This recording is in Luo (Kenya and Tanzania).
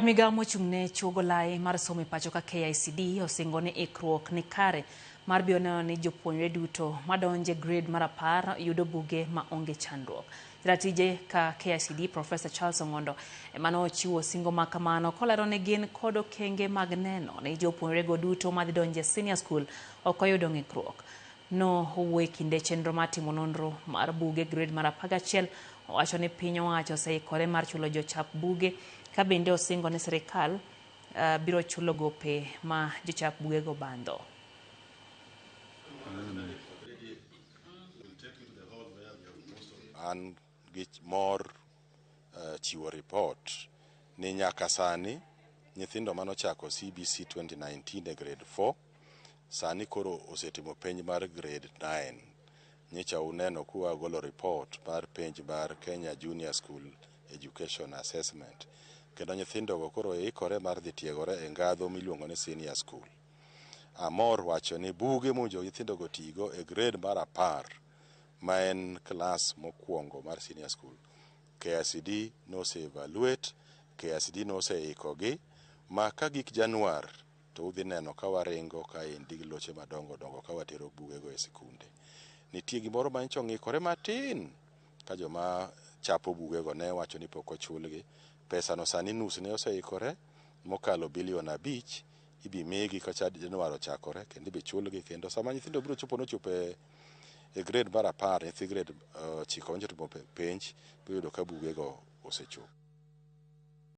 Migao mochung'ne chuogo lai mar somo e pacho ka KICD osingone ikruok ni kare mar biro neno ni jopuonjre duto madonje grade mar 10 yudo buge ma onge chandruok. Jatije ka KICD Professor Charles Ong'ondo emane ochiwo singo ma kamano kolero ni gin kod okenge mag neno ni jopuonjre go duto madhi donje senior school ok oyudo ng'ikruok. No owuoyo kinde chenro mar timo nonro mar buge grade mar 11 owacho ni piny owacho oseikore mar chulo jochap buge ka bende osingo ni sirikal biro chulo gope ma jochap buge go bando. An gi mor chiwo report ni nyaka sani nyithindo manochako CBC 2019 e grade 4 sani koro osetimo penj mar grade 9. Nyicha uneno kuwa golo report mar penj mar Kenya Junior School Education Assessment. Kendo nyithindo go koro ikore mar dhi tiegore e ngadho miluongo ni senior school. Amor wacho ni buge monjo nyithindo go tigo e grade mar 10 ma en class mokwongo mar senior school. KICD nose evaluate, KICD nose ikogi ma ka gik Januar to udhi neno ka waringo ka indi loche madongo dongo ka watero buge go e sikunde. Nitie gimoro ma nyocha ng'ikore matin ka joma chapo buge go ne wacho ni pok ochulgi. Pesa no sani nus ne oseikore mokalo bilion 5 ibi migi ka Januar ochakore kendo ibi chulgi kendo sama nyithindo biro chopo e grade mar 10 nyithi grade 9 onjo timo penj biro yudo ka buge go osechopo.